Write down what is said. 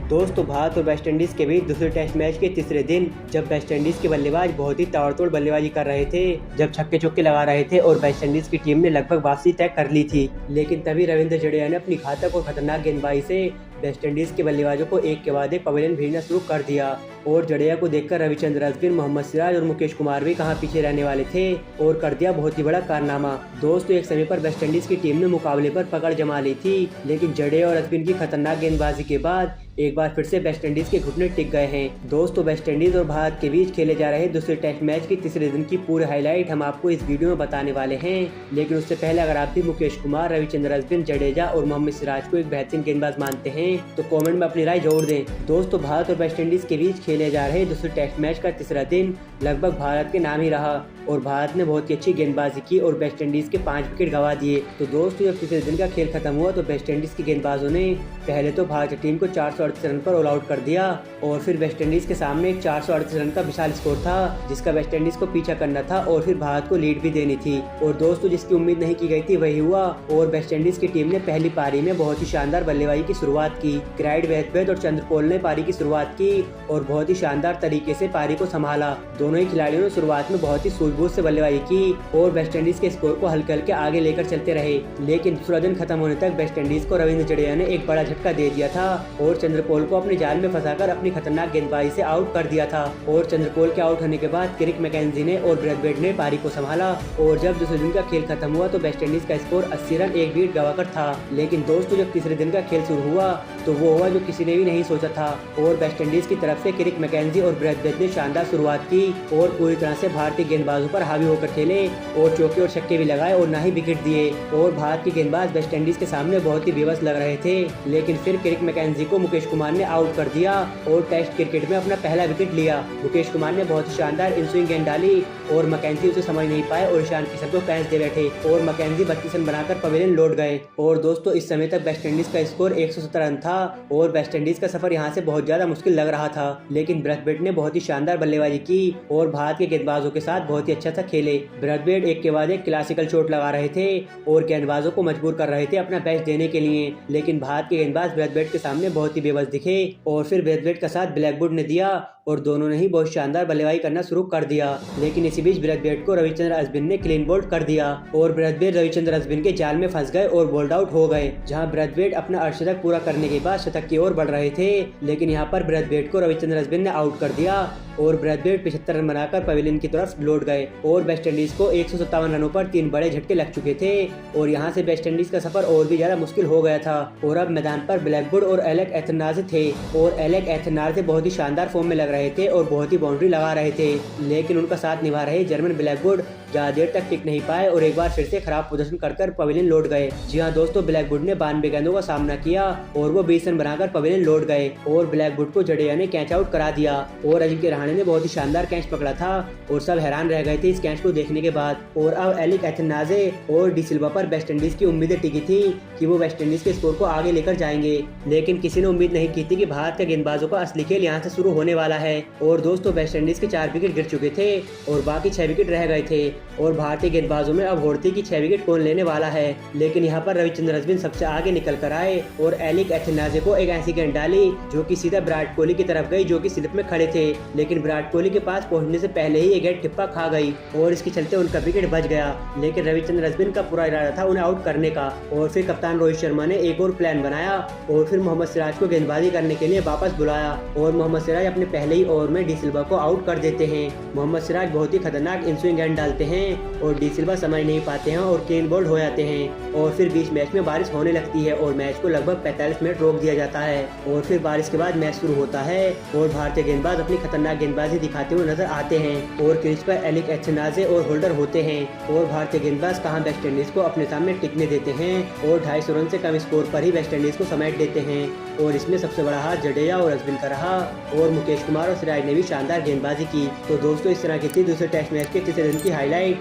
दोस्तों भारत और वेस्टइंडीज के बीच दूसरे टेस्ट मैच के तीसरे दिन जब वेस्टइंडीज के बल्लेबाज बहुत ही ताबड़तोड़ बल्लेबाजी कर रहे थे, जब छक्के चौके लगा रहे थे और वेस्टइंडीज की टीम ने लगभग वापसी तय कर ली थी, लेकिन तभी रविंद्र जडेजा ने अपनी घातक और खतरनाक गेंदबाजी से वेस्टइंडीज के बल्लेबाजों को एक के बाद एक पवेलियन भेजना शुरू कर दिया। और जडेजा को देखकर रविचंद्रन अश्विन, मोहम्मद सिराज और मुकेश कुमार भी कहां पीछे रहने वाले थे और कर दिया बहुत ही बड़ा कारनामा। दोस्तों एक समय पर वेस्टइंडीज की टीम ने मुकाबले पर पकड़ जमा ली थी, लेकिन जडेजा और अश्विन की खतरनाक गेंदबाजी के बाद एक बार फिर से वेस्टइंडीज के घुटने टिक गए हैं। दोस्तों वेस्टइंडीज और भारत के बीच खेले जा रहे दूसरे टेस्ट मैच के तीसरे दिन की पूरी हाईलाइट हम आपको इस वीडियो में बताने वाले हैं। लेकिन उससे पहले अगर आप भी मुकेश कुमार, रविचंद्रन अश्विन, जडेजा और मोहम्मद सिराज को एक बेहतरीन गेंदबाज मानते हैं तो कमेंट में अपनी राय जरूर दें। दोस्तों भारत और वेस्टइंडीज के बीच खेले जा रहे दूसरे टेस्ट मैच का तीसरा दिन लगभग भारत के नाम ही रहा और भारत ने बहुत ही अच्छी गेंदबाजी की और वेस्टइंडीज के 5 विकेट गंवा दिए। तो दोस्तों जब तीसरे दिन का खेल खत्म हुआ तो वेस्टइंडीज की गेंदबाजों ने पहले तो भारतीय टीम को 438 रन पर ऑल आउट कर दिया और फिर वेस्टइंडीज के सामने एक 438 रन का विशाल स्कोर था जिसका वेस्टइंडीज को पीछा करना था और फिर भारत को लीड भी देनी थी। और दोस्तों जिसकी उम्मीद नहीं की गई थी वही हुआ और वेस्टइंडीज की टीम ने पहली पारी में बहुत ही शानदार बल्लेबाजी की शुरुआत की। क्राइड वेथवेथ और चंद्रपोल ने पारी की शुरुआत की और बहुत ही शानदार तरीके से पारी को संभाला। दोनों ही खिलाड़ियों ने शुरुआत में बहुत ही सूझबूझ से बल्लेबाजी की और वेस्टइंडीज के स्कोर को हल्के हल्के आगे लेकर चलते रहे। लेकिन दूसरा दिन खत्म होने तक वेस्टइंडीज को रविंद्र जडेजा ने एक बड़ा झटका दे दिया था और चंद्रपोल को अपने जाल में फंसाकर अपनी खतरनाक गेंदबाजी से आउट कर दिया था। और चंद्रपोल के आउट होने के बाद क्रिक मैकेंजी ने और ब्रैथवेट ने पारी को संभाला और जब दूसरे दिन का खेल खत्म हुआ तो वेस्टइंडीज का स्कोर 80 रन 1 विकेट गंवाकर था। लेकिन दोस्तों जब तीसरे दिन का खेल शुरू हुआ तो वो हुआ जो किसी ने भी नहीं सोचा था और वेस्टइंडीज की तरफ से क्रिक मैकेंजी और ब्रैथवेट ने शानदार शुरुआत की और पूरी तरह से भारतीय गेंदबाजों पर हावी होकर खेले और चौके और छक्के भी लगाए और ना ही विकेट दिए। और भारत के गेंदबाज वेस्टइंडीज के सामने बहुत ही बेबस लग रहे थे, लेकिन फिर क्रिक मैकेंजी को मुकेश कुमार ने आउट कर दिया और टेस्ट क्रिकेट में अपना पहला विकेट लिया। मुकेश कुमार ने बहुत ही शानदार इनस्विंग गेंद डाली और मैकेंजी उसे समझ नहीं पाए और ईशान किशन को कैच दे बैठे और मैकेंजी 32 रन बनाकर पवेलियन लौट गए। और दोस्तों इस समय तक वेस्टइंडीज का स्कोर 170 रन था और वेस्टइंडीज का सफर यहाँ से बहुत ज्यादा मुश्किल लग रहा था, लेकिन ब्रैथवेट ने बहुत ही शानदार बल्लेबाजी की और भारत के गेंदबाजों के साथ बहुत ही अच्छा सा खेले। ब्रैथवेट एक के बाद एक क्लासिकल शॉट लगा रहे थे और गेंदबाजों को मजबूर कर रहे थे अपना बेस्ट देने के लिए, लेकिन भारत के गेंदबाज ब्रैथवेट के सामने बहुत ही बेबस दिखे और फिर ब्रैथवेट का साथ ब्लैकवुड ने दिया और दोनों ने ही बहुत शानदार बल्लेबाजी करना शुरू कर दिया। लेकिन इसी बीच ब्रैथवेट को रविचंद्रन अश्विन ने क्लीन बोल्ड कर दिया और ब्रैथवेट रविचंद्रन अश्विन के जाल में फंस गए और बोल्ड आउट हो गए। जहां ब्रैथवेट अपना अर्धशतक पूरा करने के बाद शतक की ओर बढ़ रहे थे, लेकिन यहां पर ब्रैथवेट को रविचंद्रन अश्विन ने आउट कर दिया और ब्रैथवेट 75 रन बनाकर पवेलियन की तरफ लौट गए और वेस्टइंडीज को 157 रनों पर 3 बड़े झटके लग चुके थे और यहां से वेस्टइंडीज का सफर और भी ज्यादा मुश्किल हो गया था। और अब मैदान पर ब्लैकवुड और एलेक एथनाजे थे और एलेक एथनाजे बहुत ही शानदार फॉर्म में लग रहे थे और बहुत ही बाउंड्री लगा रहे थे, लेकिन उनका साथ निभा रहे जर्मन ब्लैकवुड ज्यादा देर तक टिक नहीं पाए और एक बार फिर से खराब प्रदर्शन कर पवेलियन लौट गए। जी हाँ दोस्तों, ब्लैकवुड ने 92 गेंदों का सामना किया और वो 20 रन बनाकर पवेलियन लौट गए और ब्लैकवुड को जडेजा ने कैच आउट करा दिया और अजिंक्य रहाणे ने बहुत ही शानदार कैच पकड़ा था और सब हैरान रह गए थे इस कैच को देखने के बाद। और अब एलेक एथनाजे और डी सिल्वा पर वेस्टइंडीज की उम्मीदें टिकी थी कि वो वेस्टइंडीज के स्कोर को आगे लेकर जाएंगे, लेकिन किसी ने उम्मीद नहीं की थी कि भारत के गेंदबाजों का असली खेल यहाँ से शुरू होने वाला है। और दोस्तों वेस्टइंडीज के 4 विकेट गिर चुके थे और बाकी 6 विकेट रह गए थे और भारतीय गेंदबाजों में अब होड़ थी कि 6 विकेट कौन लेने वाला है, लेकिन यहाँ पर रविचंद्रन अश्विन सबसे आगे निकल कर आए और एलेक एथनाजे को एक ऐसी गेंद डाली जो कि सीधा विराट कोहली की तरफ गई जो कि स्लिप में खड़े थे, लेकिन विराट कोहली के पास पहुंचने से पहले ही ये गेंद टिप्पा खा गई और इसके चलते उनका विकेट बच गया। लेकिन रविचंद्रन अश्विन का पूरा इरादा था उन्हें आउट करने का और फिर कप्तान रोहित शर्मा ने एक और प्लान बनाया और फिर मोहम्मद सिराज को गेंदबाजी करने के लिए वापस बुलाया और मोहम्मद सिराज अपने पहले ही ओवर में डी सिल्वा को आउट कर देते हैं। मोहम्मद सिराज बहुत ही खतरनाक इनस्विंग गेंद डालते हैं और डी सिल्वा समझ नहीं पाते हैं और क्लीन बोल्ड हो जाते हैं और फिर बीच मैच में बारिश होने लगती है और मैच को लगभग 45 मिनट रोक दिया जाता है और फिर बारिश के बाद मैच शुरू होता है और भारतीय गेंदबाज अपनी खतरनाक गेंदबाजी दिखाते हुए नजर आते हैं और क्रीज पर एलेक एथनाजे और होल्डर होते हैं और भारतीय गेंदबाज कहां वेस्टइंडीज को अपने सामने टिकने देते हैं और 250 रन से कम स्कोर पर ही वेस्टइंडीज को समेट देते हैं और इसमें सबसे बड़ा हाथ जडेजा और अश्विन का रहा और मुकेश कुमार और सिराज ने भी शानदार गेंदबाजी की। तो दोस्तों इस तरह की थी दूसरे टेस्ट मैच के तीसरे दिन की हाईलाइट।